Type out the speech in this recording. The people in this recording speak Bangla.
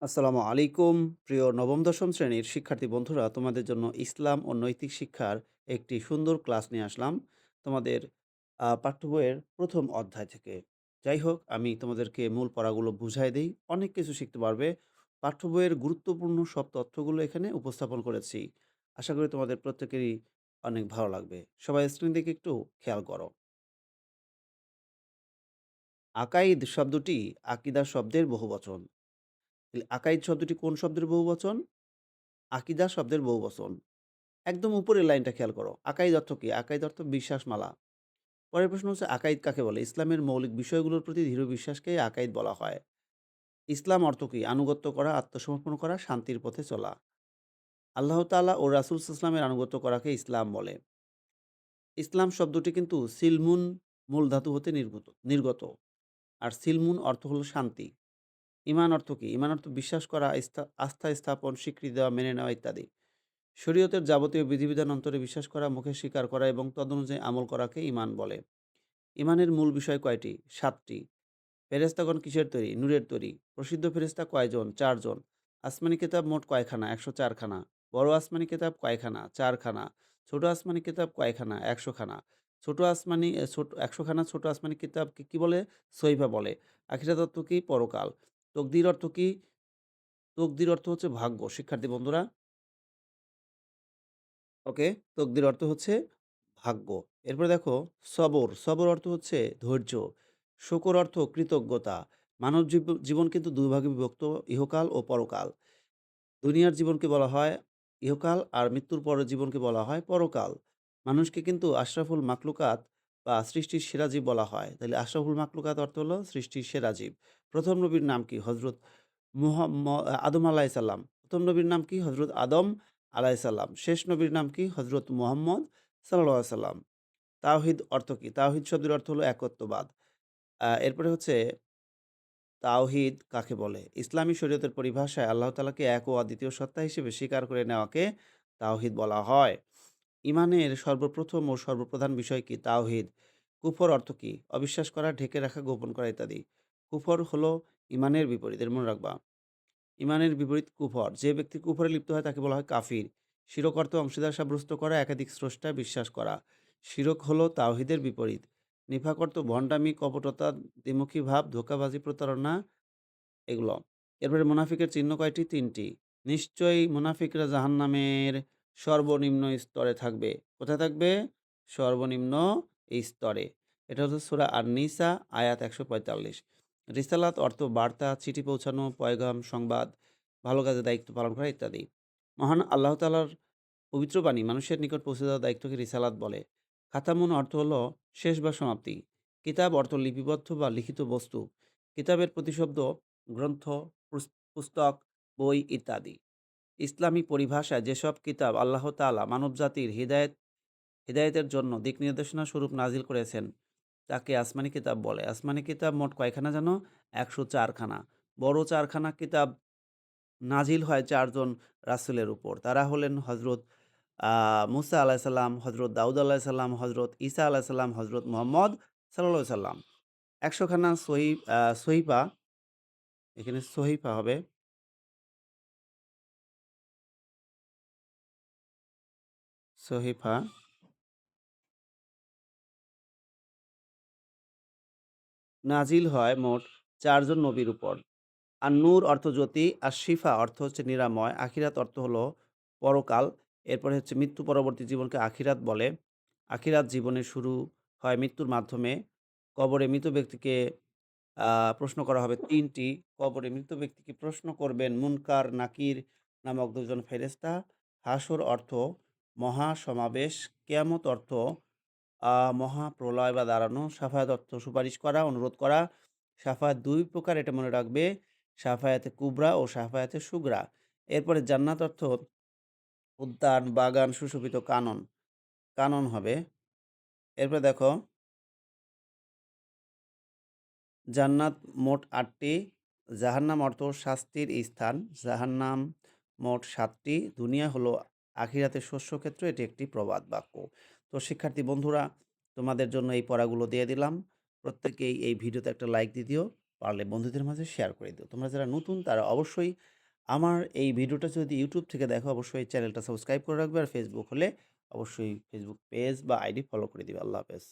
আসসালামু আলাইকুম। প্রিয় নবম-দশম শ্রেণীর শিক্ষার্থী বন্ধুরা, তোমাদের জন্য ইসলাম ও নৈতিক শিক্ষার একটি সুন্দর ক্লাস নিয়ে আসলাম। তোমাদের পাঠ্য বইয়ের ১ম অধ্যায় থেকে। যাই হোক, আমি তোমাদেরকে মূল পড়াগুলো বুঝায় দেই। অনেক কিছু শিখতে পারবে। পাঠ্য বইয়ের গুরুত্বপূর্ণ সব তথ্যগুলো এখানে উপস্থাপন করেছি। আশা করি তোমাদের প্রত্যেকেরই অনেক ভালো লাগবে। সবাই স্ক্রিন দিকে একটু খেয়াল করো। আকাইদ শব্দটি আকিদা শব্দের বহুবচন। আকাইদ শব্দটি কোন শব্দের বহুবচন? আকিদা শব্দের বহুবচন। একদম উপরের লাইনটা খেয়াল করো। আকাইদ অর্থ কি? আকাইদ অর্থ বিশ্বাসমালা। পরের প্রশ্ন হচ্ছে আকাইদ কাকে বলে? ইসলামের মৌলিক বিষয়গুলোর প্রতি দৃঢ় বিশ্বাসকেই আকাইদ বলা হয়। ইসলাম অর্থ কি? আনুগত্য করা, আত্মসমর্পণ করা, শান্তির পথে চলা। আল্লাহ তাআলা ও রাসূল সাল্লাল্লাহু আলাইহি আনুগত্য করাকে ইসলাম বলে। ইসলাম শব্দটি কিন্তু সিলমুন মূল ধাতু হতে নির্গত। আর সিলমুন অর্থ হলো শান্তি। ঈমান অর্থ কি? ঈমান অর্থ বিশ্বাস করা, আস্থা স্থাপন, স্বীকৃতি দেওয়া, মেনে নেওয়া ইত্যাদি। শরীয়তের যাবতীয় বিধিবিধান অন্তরে বিশ্বাস করা, মুখে স্বীকার করা এবং তদনুযায়ী আমল করাকে ঈমান বলে। ঈমানের মূল বিষয় কয়টি? ৭টি। ফেরেশতাগণ কিসের তৈরি? নূরের তৈরি। প্রসিদ্ধ ফেরেশতা কয়জন? ৪ জন। আসমানি কিতাব মোট কয়খানা? ১০৪ খানা। বড় আসমানি কিতাব কয়খানা? ৪ খানা। ছোট আসমানি কিতাব কয়খানা? ১০০ খানা। ছোট আসমানি ১০০ খানা ছোট আসমানি কিতাবকে কি বলে? সহিফা বলে। আখিরাত অর্থ কি? পরকাল। তকদির অর্থ কি? তকদির অর্থ হচ্ছে ভাগ্য। শিক্ষার্থী বন্ধুরা, ওকে, তকদির অর্থ হচ্ছে ভাগ্য। এরপরে দেখো সবর। সবর অর্থ হচ্ছে ধৈর্য। শুকর অর্থ কৃতজ্ঞতা। মানব জীবন কিন্তু ২ ভাগে বিভক্ত, ইহকাল ও পরকাল। দুনিয়ার জীবনকে বলা হয় ইহকাল আর মৃত্যুর পরের জীবনকে বলা হয় পরকাল। মানুষকে কিন্তু আশরাফুল মাখলুকাত বা সৃষ্টির সেরা জীব বলা হয়। তাহলে আশরাফুল মাখলুকাত অর্থ হলো সৃষ্টির সেরা জীব। ১ম নবীর নাম কি? হযরত আদম আলাইহিস সালাম। ১ম নবীর নাম কি? হযরত আদম আলাইহিস সালাম। শেষ নবীর নাম কি? হযরত মুহাম্মদ সাল্লাল্লাহু আলাইহি সাল্লাম। তাওহীদ অর্থ কি? তাওহীদ শব্দের অর্থ হলো একত্ববাদ। এরপরে হচ্ছে তাওহীদ কাকে বলে? ইসলামী শরীয়তের পরিভাষায় আল্লাহ তাআলাকে এক ও অদ্বিতীয় সত্তা হিসেবে স্বীকার করে নেওয়াকে তাওহীদ বলা হয়। ঈমানের সর্বপ্রথম ও সর্বপ্রধান বিষয় কি? তাওহীদ। কুফর অর্থ কি? অবিশ্বাস করা, ঢেকে রাখা, গোপন করা ইত্যাদি। কুফর হলো ঈমানের বিপরীত। এর মনে রাখবা। ঈমানের বিপরীত কুফর। যে ব্যক্তি কুফরে লিপ্ত হয় তাকে বলা হয় কাফির। শিরক অর্থ অংশীদার সাব্যস্ত করা, একাধিক স্রষ্টায় বিশ্বাস করা। শিরক হলো তাওহীদের বিপরীত। নিফাক অর্থ ভণ্ডামি, কপটতা, দ্বিমুখী ভাব, ধোঁকাবাজি, প্রতারণা এগুলো। এরপরে মুনাফিকের চিহ্ন কয়টি? ৩টি। নিশ্চয়ই মুনাফিকরা জাহান্নামের সর্বনিম্ন স্তরে থাকবে। কোথায় থাকবে? সর্বনিম্ন স্তরে। এটা হচ্ছে সূরা আন-নিসা আয়াত ১৪৫। রিসালাত অর্থ বার্তা, চিঠি পৌঁছানো, পয়গাম, সংবাদ, ভালো কাজের দায়িত্ব পালন করা ইত্যাদি। মহান আল্লাহ তাআলার পবিত্র বাণী মানুষের নিকট পৌঁছে দেওয়ার দায়িত্বকে রিসালাত বলে। খাতামুন অর্থ হলো শেষ বা সমাপ্তি। কিতাব অর্থ লিপিবদ্ধ বা লিখিত বস্তু। কিতাবের প্রতিশব্দ গ্রন্থ, পুস্তক, বই ইত্যাদি। ইসলামী পরিভাষায় যেসব কিতাব আল্লাহ তাআলা মানবজাতির হিদায়াতের জন্য দিক নির্দেশনা স্বরূপ নাজিল করেছেন তাকে আসমানি কিতাব বলে। আসমানি কিতাব মোট কয়খানা জানো? ১০৪ খানা। বড় ৪ খানা কিতাব নাজিল হয় ৪ জন রাসূলের উপর। তারা হলেন হযরত মুসা আলাইহিস সালাম, হযরত দাউদ আলাইহিস সালাম, হযরত ঈসা আলাইহিস সালাম, হযরত মুহাম্মদ সাল্লাল্লাহু আলাইহি সাল্লাম। ১০০ খানা সহিফা, এখানে সহিফা হবে। সহিফা নাজিল হয় মোট ৪ জন নবীর উপর। নূর অর্থ জ্যোতি, আর শিফা অর্থ হচ্ছে নিরাময়, আখিরাত অর্থ হলো পরকাল। এরপরে হচ্ছে মৃত্যু পরবর্তী জীবনকে আখিরাত বলে। আখিরাত জীবনের শুরু হয় মৃত্যুর মাধ্যমে। কবরে মৃত ব্যক্তিকে আ প্রশ্ন করা হবে ৩ টি। কবরে মৃত ব্যক্তিকে প্রশ্ন করবেন মুনকার, নাকির নামক ২ জন ফেরেশতা। হাসর অর্থ মহাসমাবেশ। কিয়ামত অর্থ মহাপ্রলয় বা দাঁড়ানো। শাফায়াত অর্থ সুপারিশ করা, অনুরোধ করা। শাফায়াত ২ প্রকার, এটা মনে রাখবে। শাফায়াতে কুবরা ও শাফায়াতে সুগরা। এরপরে জান্নাত অর্থ উদ্যান, বাগান, সুশোভিত কানন। কানন হবে। এরপরে দেখো জান্নাত মোট ৮ টি। জাহান্নাম অর্থ শাস্তির স্থান। জাহান্নাম মোট ৭ টি। দুনিয়া হলো আখিরাতের শস্যক্ষেত্র। এটি একটি প্রবাদ বাক্য। তো শিক্ষার্থী বন্ধুরা, তোমাদের জন্য এই পড়াগুলো দিয়ে দিলাম। প্রত্যেকেই এই ভিডিওতে একটা লাইক দিয়ে দিও। পারলে বন্ধুদের মাঝে শেয়ার করে দিও। তোমরা যারা নতুন তারা অবশ্যই আমার এই ভিডিওটা যদি YouTube থেকে দেখো অবশ্যই চ্যানেলটা সাবস্ক্রাইব করে রাখবে। আর Facebook হলে অবশ্যই Facebook পেজ বা আইডি ফলো করে দিবে। আল্লাহ হাফেজ।